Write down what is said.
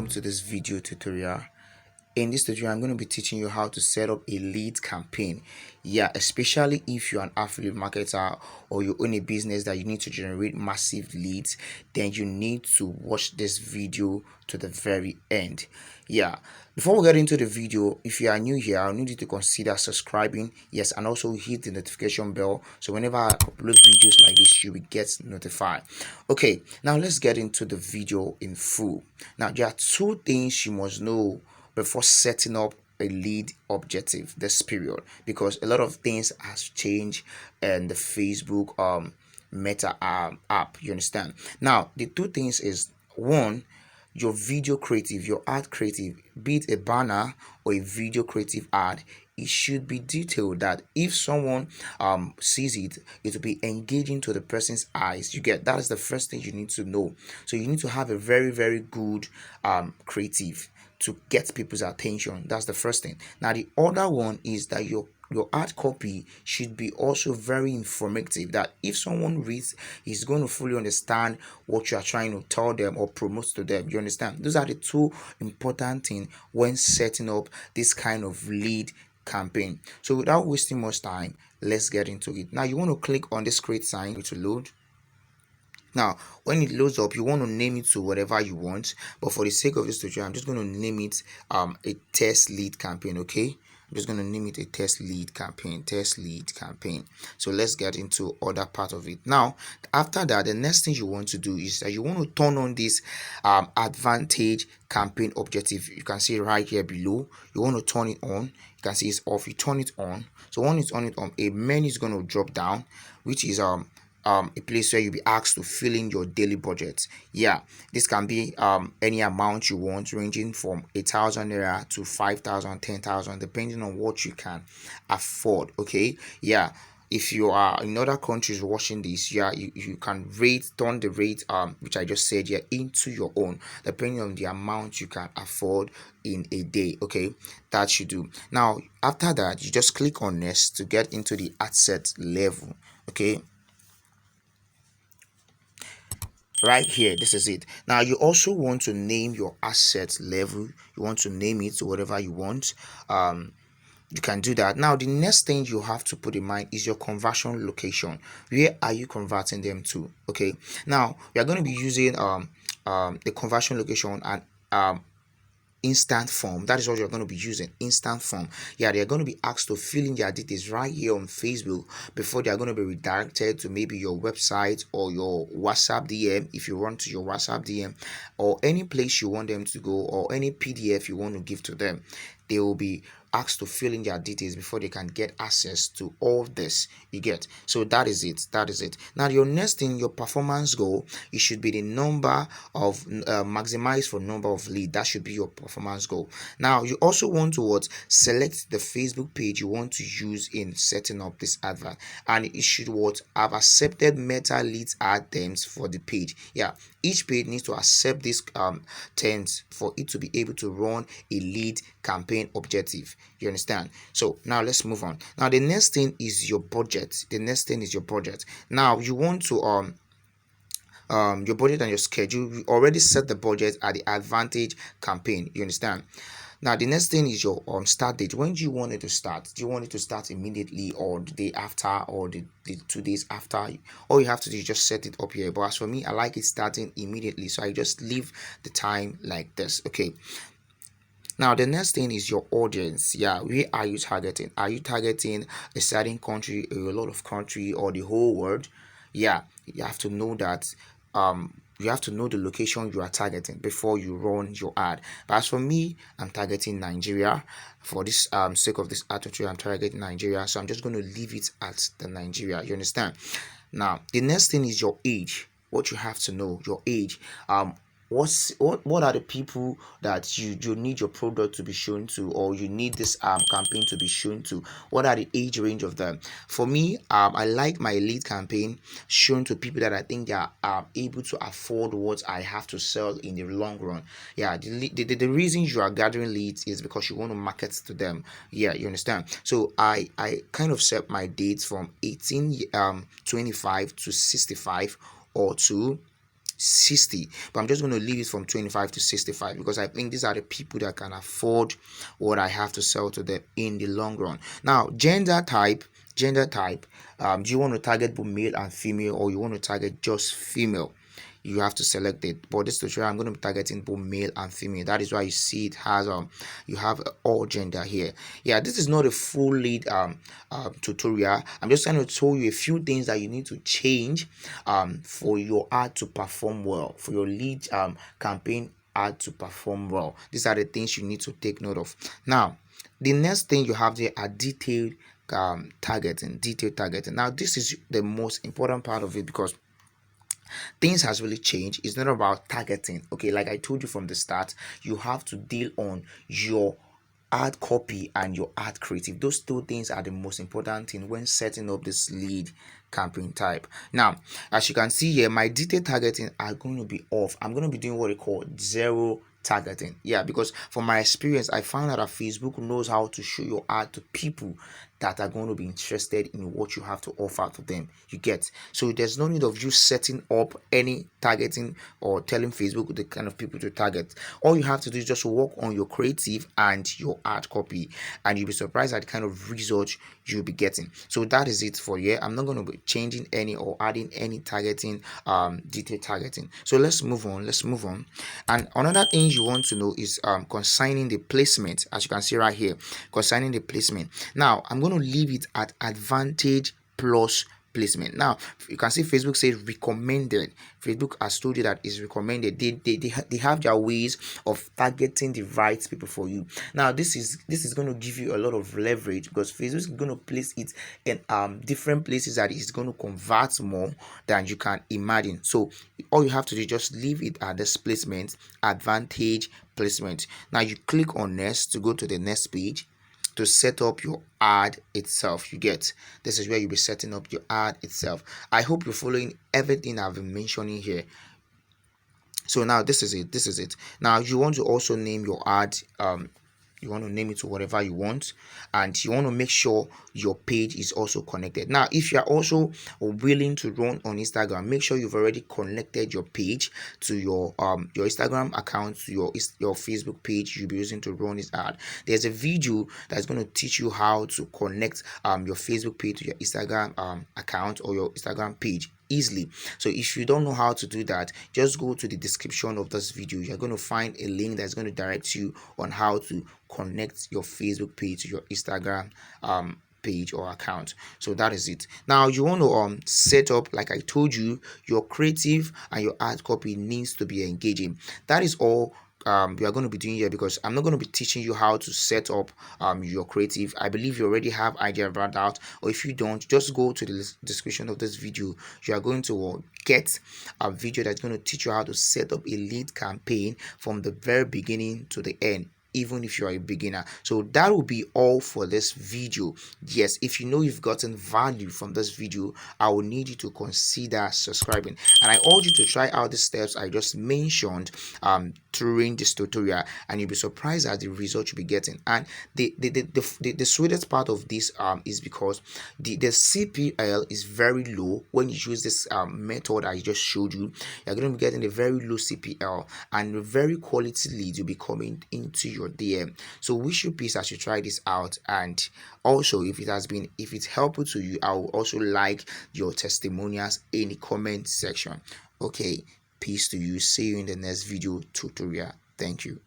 welcome to this video tutorial. In this tutorial, I'm going to be teaching you how to set up a lead campaign. Yeah, especially if you're an affiliate marketer or you own a business that you need to generate massive leads, then you need to watch this video to the very end. Yeah, before we get into the video, if you are new here, I'll need you to consider subscribing, yes, and also hit the notification bell so whenever I upload videos like this, you will get notified. Okay, now let's get into the video in full. Now there are two things you must know before setting up a lead objective this period, because a lot of things has changed in the Facebook meta app. You understand? Now the two things is, one, your video creative, your ad creative, be it a banner or a video creative ad, it should be detailed that if someone sees it, it will be engaging to the person's eyes. You get that? Is the first thing you need to know. So you need to have a very good creative to get people's attention. That's the first thing. Now the other one is that your ad copy should be also very informative, that if someone reads, he's going to fully understand what you are trying to tell them or promote to them. You understand? Those are the two important things when setting up this kind of lead campaign. So without wasting much time, let's get into it. Now you want to click on this create sign to load. Now when it loads up, you want to name it to whatever you want, but for the sake of this tutorial, I'm just going to name it a test lead campaign. Okay, I'm just going to name it a test lead campaign. So let's get into other part of it. Now after that, the next thing you want to do is that you want to turn on this advantage campaign objective. You can see right here below, you want to turn it on. You can see it's off, you turn it on. So when it's on it on, a menu is going to drop down, which is a place where you'll be asked to fill in your daily budget. Yeah, this can be any amount you want, ranging from 1,000 naira to 5,000, 10,000, depending on what you can afford. Okay, yeah, if you are in other countries watching this, yeah, you can turn the rate which I just said here into your own, depending on the amount you can afford in a day. Okay, that you do. Now after that, you just click on next to get into the ad set level. Okay, right here, this is it. Now you also want to name your asset level. You want to name it to whatever you want. You can do that. Now the next thing you have to put in mind is your conversion location. Where are you converting them to? Okay, now we are going to be using the conversion location and instant form. That is what you're going to be using, instant form. Yeah, they're going to be asked to fill in their details right here on Facebook before they are going to be redirected to maybe your website or your WhatsApp DM, if you run to your WhatsApp DM, or any place you want them to go, or any PDF you want to give to them. They will be asked to fill in their details before they can get access to all this. You get? So that is it. Now your next thing, your performance goal, it should be the number of maximize for number of lead. That should be your performance goal. Now you also want to select the Facebook page you want to use in setting up this advert, and it should have accepted meta leads ad terms for the page. Yeah, each page needs to accept these terms for it to be able to run a lead campaign objective. You understand? So now let's move on. Now the next thing is your budget. Now you want to your budget and your schedule. You already set the budget at the advantage campaign. You understand? Now the next thing is your start date. When do you want it to start? Do you want it to start immediately, or the day after, or the 2 days after? All you have to do is just set it up here. But as for me, I like it starting immediately, so I just leave the time like this. Okay, now the next thing is your audience. Yeah, where are you targeting? Are you targeting a certain country, a lot of country, or the whole world? Yeah, you have to know that. You have to know the location you are targeting before you run your ad. But as for me, I'm targeting Nigeria. For this sake of this ad tutorial, I'm targeting Nigeria, so I'm just going to leave it at the Nigeria. You understand? Now the next thing is your age. What you have to know, your age. What are the people that you need your product to be shown to, or you need this campaign to be shown to? What are the age range of them? For me, I like my lead campaign shown to people that I think they are able to afford what I have to sell in the long run. Yeah, the reason you are gathering leads is because you want to market to them. Yeah, you understand? So I kind of set my dates from 18 25 to 65, or to 60, but I'm just going to leave it from 25 to 65 because I think these are the people that can afford what I have to sell to them in the long run. Now, gender type, do you want to target both male and female, or you want to target just female? You have to select it. But this tutorial, I'm going to be targeting both male and female. That is why you see it has you have all gender here. Yeah, this is not a full lead tutorial. I'm just trying to show you a few things that you need to change for your ad to perform well, for your lead campaign ad to perform well. These are the things you need to take note of. Now, the next thing you have there are detailed targeting. Now, this is the most important part of it because things has really changed. It's not about targeting. Okay, like I told you from the start, you have to deal on your ad copy and your ad creative. Those two things are the most important thing when setting up this lead campaign type. Now, as you can see here, my detailed targeting are going to be off. I'm going to be doing what they call zero targeting. Yeah, because from my experience, I found out that Facebook knows how to show your ad to people that are going to be interested in what you have to offer to them. You get, so there's no need of you setting up any targeting or telling Facebook the kind of people to target. All you have to do is just work on your creative and your ad copy, and you'll be surprised at the kind of results you'll be getting. So that is it for here. I'm not going to be changing any or adding any targeting, detailed targeting. So let's move on. And another thing you want to know is consigning the placement. As you can see right here, consigning the placement. Now I'm going to leave it at advantage plus placement. Now you can see Facebook says recommended. Facebook has told you that is recommended. They have their ways of targeting the right people for you. Now this is going to give you a lot of leverage because Facebook is going to place it in different places that is going to convert more than you can imagine. So all you have to do is just leave it at this placement, advantage placement. Now you click on next to go to the next page to set up your ad itself. You get, this is where you'll be setting up your ad itself. I hope you're following everything I've been mentioning here. So now this is it. Now you want to also name your ad. You want to name it to whatever you want, and you want to make sure your page is also connected. Now if you are also willing to run on Instagram, make sure you've already connected your page to your Instagram account, to your Facebook page you'll be using to run this ad. There's a video that's going to teach you how to connect your Facebook page to your Instagram account or your Instagram page easily. So if you don't know how to do that, just go to the description of this video. You're going to find a link that's going to direct you on how to connect your Facebook page to your Instagram page or account. So that is it. Now you want to set up, like I told you, your creative and your ad copy needs to be engaging. That is all we are going to be doing here, because I'm not going to be teaching you how to set up your creative. I believe you already have idea about that, or if you don't, just go to the description of this video. You are going to get a video that's going to teach you how to set up a lead campaign from the very beginning to the end, even if you are a beginner. So that will be all for this video. Yes, if you know you've gotten value from this video, I will need you to consider subscribing, and I urge you to try out the steps I just mentioned during this tutorial, and you'll be surprised at the result you'll be getting. And the sweetest part of this is because the CPL is very low. When you use this method I just showed you, you're going to be getting a very low CPL, and a very quality leads will be coming into your DM. So wish you peace as you try this out. And also, if it's helpful to you, I will also like your testimonials in the comment section. Okay, peace to you. See you in the next video tutorial. Thank you.